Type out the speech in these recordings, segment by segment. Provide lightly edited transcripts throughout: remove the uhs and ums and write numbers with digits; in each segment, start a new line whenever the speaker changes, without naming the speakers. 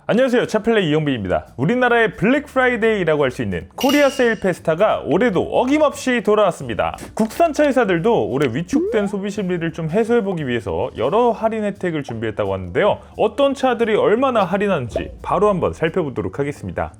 안녕하세요, 차플레이 이영빈입니다. 우리나라의 블랙 프라이데이라고 할 수 있는 코리아 세일 페스타가 올해도 어김없이 돌아왔습니다. 국산차 회사들도 올해 위축된 소비 심리를 좀 해소해보기 위해서 여러 할인 혜택을 준비했다고 하는데요. 어떤 차들이 얼마나 할인하는지 바로 한번 살펴보도록 하겠습니다.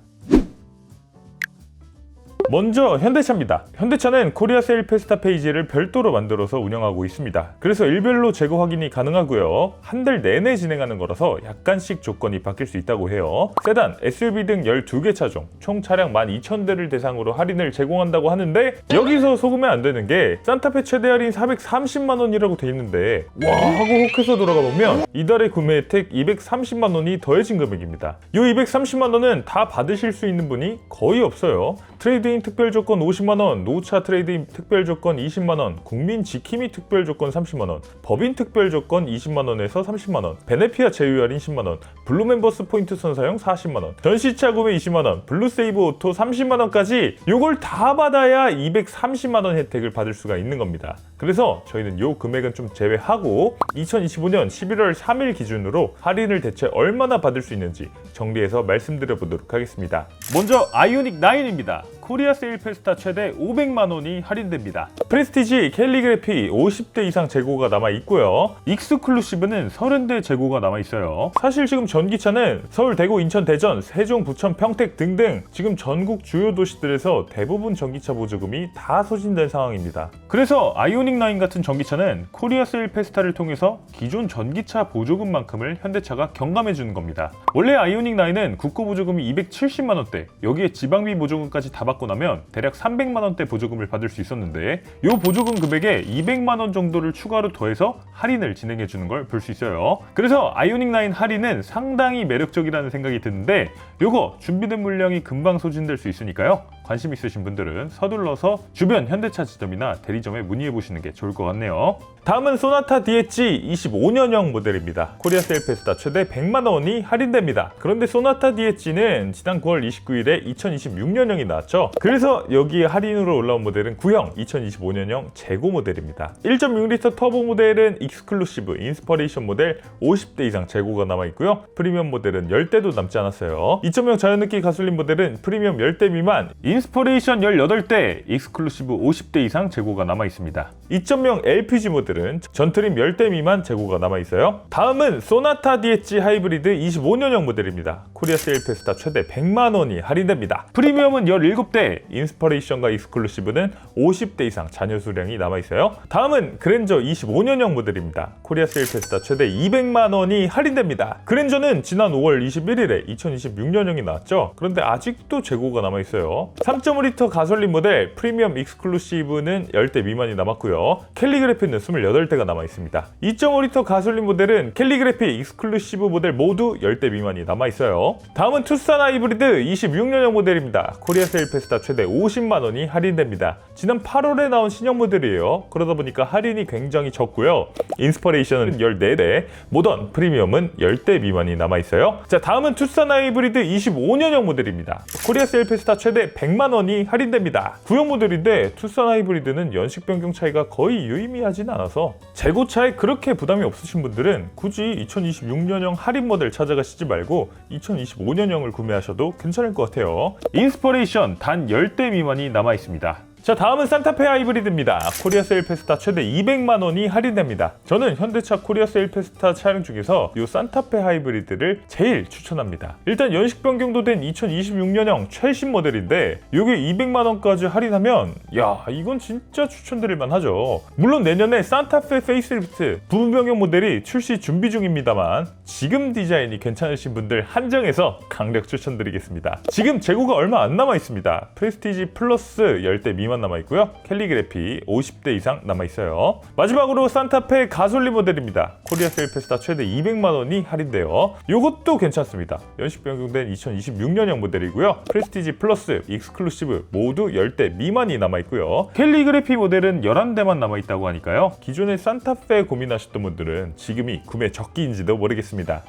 먼저 현대차입니다. 현대차는 코리아 세일 페스타 페이지를 별도로 만들어서 운영하고 있습니다. 그래서 일별로 재고 확인이 가능하고요. 한 달 내내 진행하는 거라서 약간씩 조건이 바뀔 수 있다고 해요. 세단, SUV 등 12개 차종, 총 차량 12,000대를 대상으로 할인을 제공한다고 하는데 여기서 속으면 안 되는 게 산타페 최대 할인 430만 원이라고 돼 있는데 와 하고 혹해서 돌아가 보면 이달의 구매 혜택 230만 원이 더해진 금액입니다. 이 230만 원은 다 받으실 수 있는 분이 거의 없어요. 트레이드인 특별 조건 50만 원, 노차 트레이드인 특별 조건 20만 원, 국민 지킴이 특별 조건 30만 원, 법인 특별 조건 20만 원에서 30만 원, 베네피아 제휴 할인 10만 원, 블루 멤버스 포인트 선사용 40만 원, 전시차 구매 20만 원, 블루 세이브 오토 30만 원까지 요걸 다 받아야 230만 원 혜택을 받을 수가 있는 겁니다. 그래서 저희는 요 금액은 좀 제외하고 2025년 11월 3일 기준으로 할인을 대체 얼마나 받을 수 있는지 정리해서 말씀드려 보도록 하겠습니다. 먼저 아이오닉 9입니다. 코리아 세일 페스타 최대 500만 원이 할인됩니다. 프레스티지 캘리그래피 50대 이상 재고가 남아 있고요. 익스클루시브는 30대 재고가 남아 있어요. 사실 지금 전기차는 서울, 대구, 인천, 대전, 세종, 부천, 평택 등등 지금 전국 주요 도시들에서 대부분 전기차 보조금이 다 소진된 상황입니다. 그래서 아이오닉 9 같은 전기차는 코리아 세일 페스타를 통해서 기존 전기차 보조금만큼을 현대차가 경감해 주는 겁니다. 원래 아이오닉 9은 국고 보조금이 270만 원대, 여기에 지방비 보조금까지 다 받고 나면 대략 300만 원대 보조금을 받을 수 있었는데 이 보조금 금액에 200만 원 정도를 추가로 더해서 할인을 진행해 주는 걸 볼 수 있어요. 그래서 아이오닉 9 할인은 상당히 매력적이라는 생각이 드는데 요거 준비된 물량이 금방 소진될 수 있으니까요. 관심 있으신 분들은 서둘러서 주변 현대차 지점이나 대리점에 문의해 보시는 게 좋을 것 같네요. 다음은 소나타 DHG 25년형 모델입니다. 코리아 세일 페스타 최대 100만 원이 할인됩니다. 그런데 소나타 DHG는 지난 9월 29일에 2026년형이 나왔죠. 그래서 여기에 할인으로 올라온 모델은 구형 2025년형 재고 모델입니다. 1.6L 터보 모델은 익스클루시브, 인스퍼레이션 모델 50대 이상 재고가 남아있고요. 프리미엄 모델은 10대도 남지 않았어요. 2.0 자연느끼 가솔린 모델은 프리미엄 10대 미만, 인스퍼레이션 18대, 익스클루시브 50대 이상 재고가 남아있습니다. 2.0 LPG 모델은 전트림 10대 미만 재고가 남아있어요. 다음은 소나타 DHG 하이브리드 25년형 모델입니다. 코리아 세일 페스타 최대 100만 원이 할인됩니다. 프리미엄은 17대, 인스퍼레이션과 익스클루시브는 50대 이상 잔여 수량이 남아있어요. 다음은 그랜저 25년형 모델입니다. 코리아 세일 페스타 최대 200만 원이 할인됩니다. 그랜저는 지난 5월 21일에 2026년형이 나왔죠. 그런데 아직도 재고가 남아있어요. 3.5L 가솔린 모델 프리미엄 익스클루시브는 10대 미만이 남았고요. 캘리그래피는 28대가 남아있습니다. 2.5L 가솔린 모델은 캘리그래피, 익스클루시브 모델 모두 10대 미만이 남아있어요. 다음은 투싼 하이브리드 26년형 모델입니다. 코리아 세일 페스타 최대 50만 원이 할인됩니다. 지난 8월에 나온 신형 모델이에요. 그러다 보니까 할인이 굉장히 적고요. 인스퍼레이션은 14대, 모던, 프리미엄은 10대 미만이 남아있어요. 자, 다음은 투싼 하이브리드 25년형 모델입니다. 코리아 세일 페스타 최대 100만 원이 할인됩니다. 구형 모델인데 투싼 하이브리드는 연식 변경 차이가 거의 유의미하진 않아서 재고차에 그렇게 부담이 없으신 분들은 굳이 2026년형 할인 모델 찾아가시지 말고 2025년형을 구매하셔도 괜찮을 것 같아요. 인스퍼레이션 단 10대 미만이 남아 있습니다. 자, 다음은 산타페 하이브리드입니다. 코리아 세일 페스타 최대 200만 원이 할인됩니다. 저는 현대차 코리아 세일 페스타 차량 중에서 이 산타페 하이브리드를 제일 추천합니다. 일단 연식 변경도 된 2026년형 최신 모델인데 이게 200만 원까지 할인하면 야, 이건 진짜 추천드릴 만하죠. 물론 내년에 산타페 페이스리프트 부분 변경 모델이 출시 준비 중입니다만 지금 디자인이 괜찮으신 분들 한정해서 강력 추천드리겠습니다. 지금 재고가 얼마 안 남아 있습니다. 프레스티지 플러스 10대 미만 남아있고요. 캘리그래피 50대 이상 남아있어요. 마지막으로 산타페 가솔린 모델입니다. 코리아 세일 페스타 최대 200만 원이 할인돼요. 이것도 괜찮습니다. 연식 변경된 2026년형 모델이고요. 프레스티지 플러스, 익스클루시브 모두 10대 미만이 남아있고요. 캘리그래피 모델은 11대만 남아있다고 하니까요. 기존에 산타페 고민하셨던 분들은 지금이 구매 적기인지도 모르겠습니다.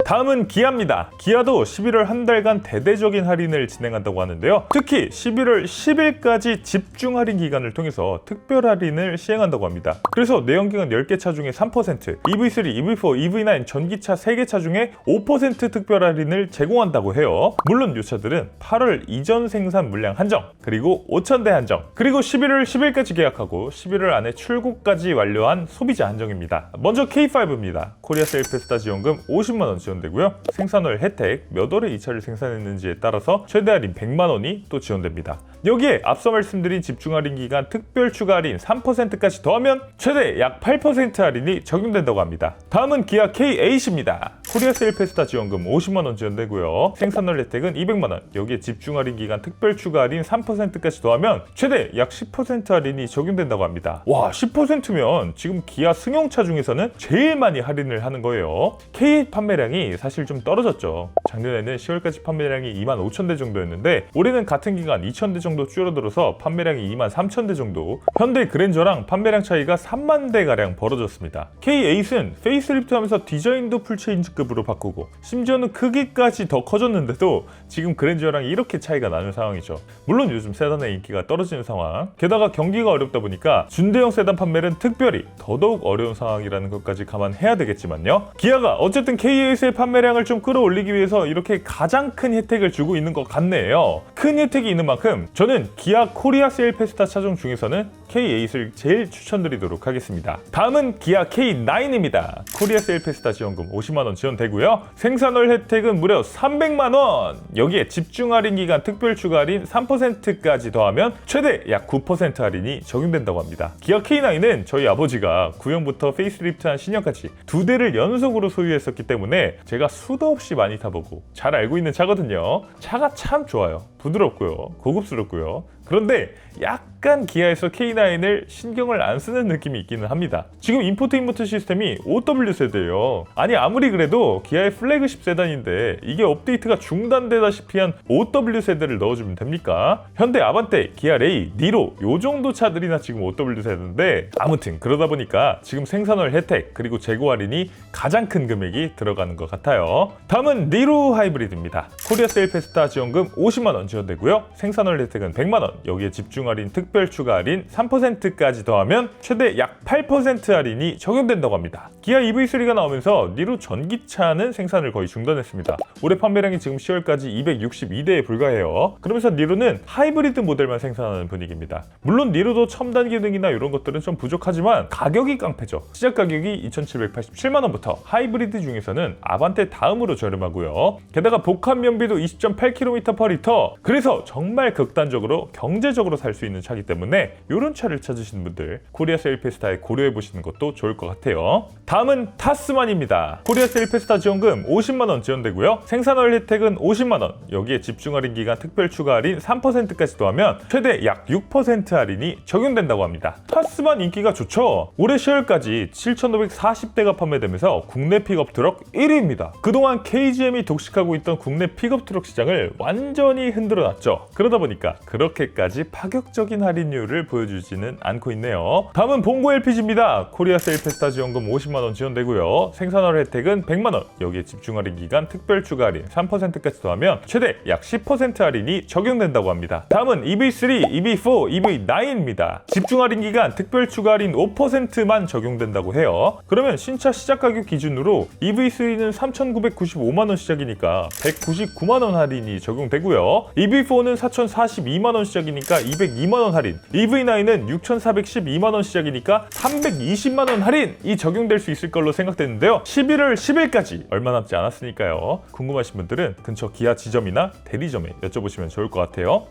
다음은 기아입니다. 기아도 11월 한 달간 대대적인 할인을 진행한다고 하는데요. 특히 11월 10일까지 집중 할인 기간을 통해서 특별 할인을 시행한다고 합니다. 그래서 내연기관 10개 차 중에 3%, EV3, EV4, EV9 전기차 3개 차 중에 5% 특별 할인을 제공한다고 해요. 물론 이 차들은 8월 이전 생산 물량 한정, 그리고 5,000대 한정, 그리고 11월 10일까지 계약하고 11월 안에 출고까지 완료한 소비자 한정입니다. 먼저 K5입니다. 코리아 세일 페스타 지원금 50만원 지원되고요. 생산월 혜택, 몇 월에 이 차를 생산했는지에 따라서 최대 할인 100만원이 또 지원됩니다. 여기에 앞서 말씀드린 집중 할인 기간 특별 추가 할인 3%까지 더하면 최대 약 8% 할인이 적용된다고 합니다. 다음은 기아 K8입니다. 코리아 세일 페스타 지원금 50만원 지원되고요. 생산월 혜택은 200만원, 여기에 집중 할인 기간 특별 추가 할인 3%까지 더하면 최대 약 10% 할인이 적용된다고 합니다. 와, 10%면 지금 기아 승용차 중에서는 제일 많이 할인을 하는 거예요. K8 판매량이 사실 좀 떨어졌죠. 작년에는 10월까지 판매량이 25,000대 정도였는데 올해는 같은 기간 2,000대 정도 줄어들어서 판매량이 23,000대 정도, 현대 그랜저랑 판매량 차이가 3만 대 가량 벌어졌습니다. K8은 페이스리프트하면서 디자인도 풀체인지급으로 바꾸고 심지어는 크기까지 더 커졌는데도 지금 그랜저랑 이렇게 차이가 나는 상황이죠. 물론 요즘 세단의 인기가 떨어지는 상황, 게다가 경기가 어렵다 보니까 준대형 세단 판매는 특별히 더더욱 어려운 상황이라는 것까지 감안해야 되겠지만요. 기아가 어쨌든 K8의 판매량을 좀 끌어올리기 위해서 이렇게 가장 큰 혜택을 주고 있는 것 같네요. 큰 혜택이 있는 만큼 저는 기아 코리아 세일 페스타 차종 중에서는 K8을 제일 추천드리도록 하겠습니다. 다음은 기아 K9입니다. 코리아 세일 페스타 지원금 50만원 지원되고요. 생산월 혜택은 무려 300만원, 여기에 집중 할인 기간 특별 추가 할인 3%까지 더하면 최대 약 9% 할인이 적용된다고 합니다. 기아 K9은 저희 아버지가 구형부터 페이스리프트한 신형까지 2대를 연속으로 소유했었기 때문에 제가 수도 없이 많이 타보고 잘 알고 있는 차거든요. 차가 참 좋아요. 부드럽고요, 고급스럽고요. 그런데 약간 기아에서 K9을 신경을 안 쓰는 느낌이 있기는 합니다. 지금 인포테인먼트 시스템이 OW 세대예요. 아니 아무리 그래도 기아의 플래그십 세단인데 이게 업데이트가 중단되다시피 한 OW 세대를 넣어주면 됩니까? 현대 아반떼, 기아 레이, 니로 요 정도 차들이나 지금 OW 세대인데, 아무튼 그러다 보니까 지금 생산월 혜택 그리고 재고 할인이 가장 큰 금액이 들어가는 것 같아요. 다음은 니로 하이브리드입니다. 코리아 세일 페스타 지원금 50만원 지원되고요. 생산월 혜택은 100만원, 여기에 집중 할인 특별 추가 할인 3%까지 더하면 최대 약 8% 할인이 적용된다고 합니다. 기아 EV3가 나오면서 니로 전기차는 생산을 거의 중단했습니다. 올해 판매량이 지금 10월까지 262대에 불과해요. 그러면서 니로는 하이브리드 모델만 생산하는 분위기입니다. 물론 니로도 첨단 기능이나 이런 것들은 좀 부족하지만 가격이 깡패죠. 시작 가격이 2,787만원부터 하이브리드 중에서는 아반떼 다음으로 저렴하고요. 게다가 복합 연비도 20.8km/리터, 그래서 정말 극단적으로 경제적으로 살 수 있는 차기 때문에 이런 차를 찾으시는 분들 코리아 세일 페스타에 고려해보시는 것도 좋을 것 같아요. 다음은 타스만입니다. 코리아 세일 페스타 지원금 50만원 지원되고요. 생산월 혜택은 50만원, 여기에 집중 할인 기간 특별 추가 할인 3%까지 더하면 최대 약 6% 할인이 적용된다고 합니다. 타스만 인기가 좋죠. 올해 10월까지 7,540대가 판매되면서 국내 픽업 트럭 1위입니다. 그동안 KGM이 독식하고 있던 국내 픽업 트럭 시장을 완전히 흔들어 놨죠. 그러다 보니까 그렇게까지 파격적인 할인율을 보여주지는 않고 있네요. 다음은 봉고 LPG입니다. 코리아 세일 페스타 지원금 50만원 지원되고요. 생산월 혜택은 100만원, 여기에 집중 할인 기간 특별 추가 할인 3%까지 더하면 최대 약 10% 할인이 적용된다고 합니다. 다음은 EV3, EV4, EV9입니다. 집중 할인 기간 특별 추가 할인 5%만 적용된다고 해요. 그러면 신차 시작 가격 기준으로 EV3는 3,995만원 시작이니까 199만원 할인이 적용되고요. EV4는 4,042만원 시작이니까 202만원 할인, EV9은 6,412만원 시작이니까 320만원 할인이 적용될 수 있을 걸로 생각되는데요. 11월 10일까지 얼마 남지 않았으니까요. 궁금하신 분들은 근처 기아 지점이나 대리점에 여쭤보시면 좋을 것 같아요.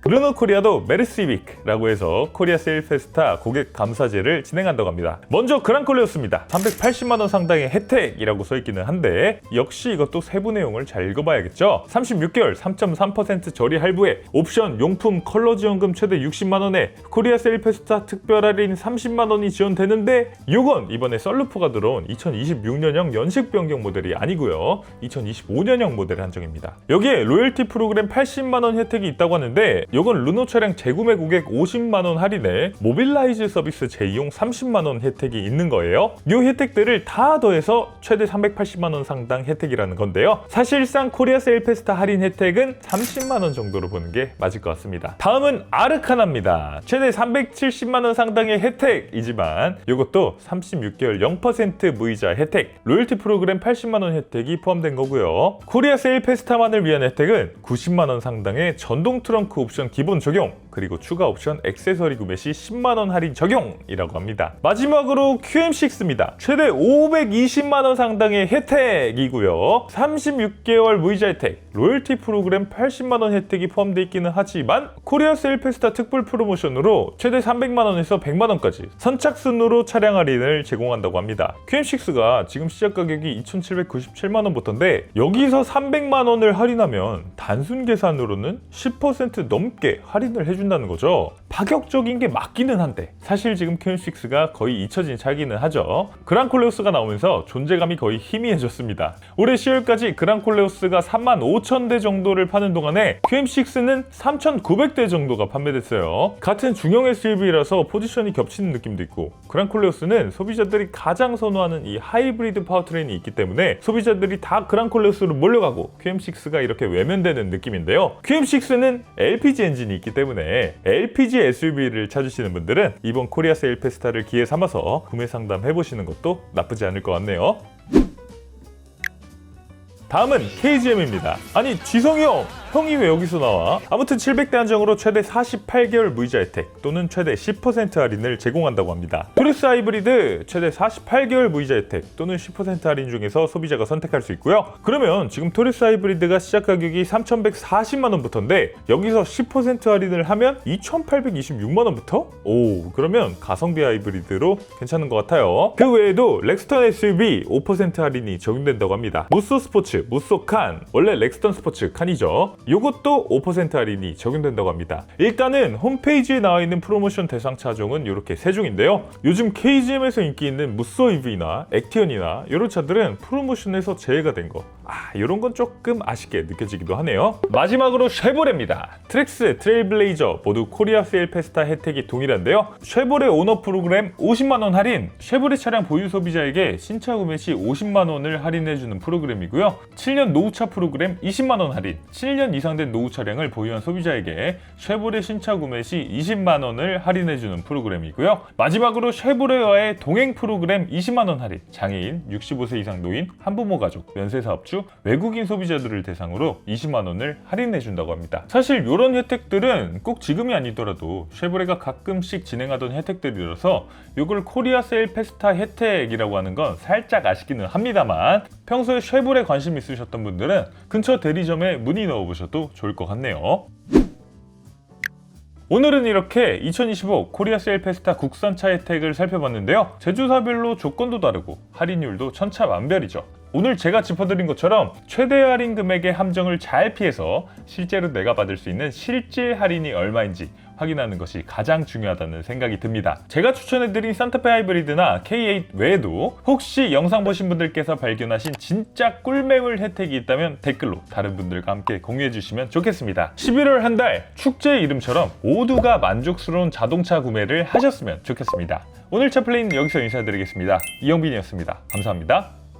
르노 코리아도 메르시빅라고 해서 코리아 세일 페스타 고객 감사제를 진행한다고 합니다. 먼저 그랑콜레오스입니다. 380만원 상당의 혜택이라고 써있기는 한데 역시 이것도 세부 내용을 잘 읽어봐야겠죠. 36개월 3.3% 저리 할부에 옵션, 용품, 컬러 지원금 최대 60만원에 코리아 세일 페스타 특별 할인 30만원이 지원되는데 요건 이번에 썰루프가 들어온 2026년형 연식 변경 모델이 아니고요. 2025년형 모델 한정입니다. 여기에 로열티 프로그램 80만원 혜택이 있다고 하는데 요건 르노 차량 재구매 고객 50만원 할인에 모빌라이즈 서비스 재이용 30만원 혜택이 있는 거예요. 이 혜택들을 다 더해서 최대 380만원 상당 혜택이라는 건데요. 사실상 코리아 세일 페스타 할인 혜택은 30만원 정도로 보는 게 맞을 것 같습니다. 다음은 아르카나입니다. 최대 370만원 상당의 혜택이지만 이것도 36개월 0% 무이자 혜택, 로열티 프로그램 80만원 혜택이 포함된 거고요. 코리아 세일 페스타만을 위한 혜택은 90만원 상당의 전동 트렁크 옵션 기본 적용, 그리고 추가 옵션 액세서리 구매 시 10만원 할인 적용이라고 합니다. 마지막으로 QM6입니다. 최대 520만원 상당의 혜택이고요. 36개월 무이자 혜택, 로열티 프로그램 80만원 혜택이 포함되어 있기는 하지만 코리아 세일 페스타 특별 프로모션으로 최대 300만원에서 100만원까지 선착순으로 차량 할인을 제공한다고 합니다. QM6가 지금 시작 가격이 2,797만원부터인데 여기서 300만원을 할인하면 단순 계산으로는 10% 넘게 할인을 해준다는 거죠. 파격적인 게 맞기는 한데 사실 지금 QM6가 거의 잊혀진 차기는 하죠. 그랑콜레오스가 나오면서 존재감이 거의 희미해졌습니다. 올해 10월까지 그랑콜레오스가 35,000대 정도를 파는 동안에 QM6는 3,900대 정도가 판매됐어요. 같은 중형 SUV라서 포지션이 겹치는 느낌도 있고, 그랑콜레오스는 소비자들이 가장 선호하는 이 하이브리드 파워트레인이 있기 때문에 소비자들이 다 그랑콜레오스로 몰려가고 QM6가 이렇게 외면되는 느낌인데요. QM6는 LPG 엔진이 있기 때문에 LPG SUV를 찾으시는 분들은 이번 코리아 세일 페스타를 기회 삼아서 구매 상담 해보시는 것도 나쁘지 않을 것 같네요. 다음은 KGM입니다. 아니 지성이 형이 왜 여기서 나와? 아무튼 700대 한정으로 최대 48개월 무이자 혜택 또는 최대 10% 할인을 제공한다고 합니다. 토리스 하이브리드 최대 48개월 무이자 혜택 또는 10% 할인 중에서 소비자가 선택할 수 있고요. 그러면 지금 토리스 하이브리드가 시작 가격이 3,140만원부터인데 여기서 10% 할인을 하면 2,826만원부터? 오, 그러면 가성비 하이브리드로 괜찮은 것 같아요. 그 외에도 렉스턴 SUV 5% 할인이 적용된다고 합니다. 무쏘 스포츠, 무쏘 칸, 원래 렉스턴 스포츠 칸이죠. 이것도 5% 할인이 적용된다고 합니다. 일단은 홈페이지에 나와 있는 프로모션 대상 차종은 이렇게 세 종인데요. 요즘 KGM에서 인기 있는 무쏘 EV나 액티언이나 이런 차들은 프로모션에서 제외가 된 거. 이런 건 조금 아쉽게 느껴지기도 하네요. 마지막으로 쉐보레입니다. 트랙스, 트레일블레이저 모두 코리아 세일 페스타 혜택이 동일한데요. 쉐보레 오너 프로그램 50만원 할인, 쉐보레 차량 보유 소비자에게 신차 구매 시 50만원을 할인해주는 프로그램이고요. 7년 노후차 프로그램 20만원 할인, 7년 이상 된 노후 차량을 보유한 소비자에게 쉐보레 신차 구매 시 20만원을 할인해주는 프로그램이고요. 마지막으로 쉐보레와의 동행 프로그램 20만원 할인, 장애인, 65세 이상 노인, 한부모 가족, 면세사업주, 외국인 소비자들을 대상으로 20만원을 할인해준다고 합니다. 사실 이런 혜택들은 꼭 지금이 아니더라도 쉐보레가 가끔씩 진행하던 혜택들이라서 이걸 코리아 세일 페스타 혜택이라고 하는 건 살짝 아쉽기는 합니다만 평소에 쉐보레 관심 있으셨던 분들은 근처 대리점에 문의 넣어보셔도 좋을 것 같네요. 오늘은 이렇게 2025 코리아 세일 페스타 국산차 혜택을 살펴봤는데요. 제조사별로 조건도 다르고 할인율도 천차만별이죠. 오늘 제가 짚어드린 것처럼 최대 할인 금액의 함정을 잘 피해서 실제로 내가 받을 수 있는 실질 할인이 얼마인지 확인하는 것이 가장 중요하다는 생각이 듭니다. 제가 추천해드린 산타페 하이브리드나 K8 외에도 혹시 영상 보신 분들께서 발견하신 진짜 꿀매물 혜택이 있다면 댓글로 다른 분들과 함께 공유해주시면 좋겠습니다. 11월 한 달 축제의 이름처럼 모두가 만족스러운 자동차 구매를 하셨으면 좋겠습니다. 오늘 차 플레이는 여기서 인사드리겠습니다. 이영빈이었습니다. 감사합니다.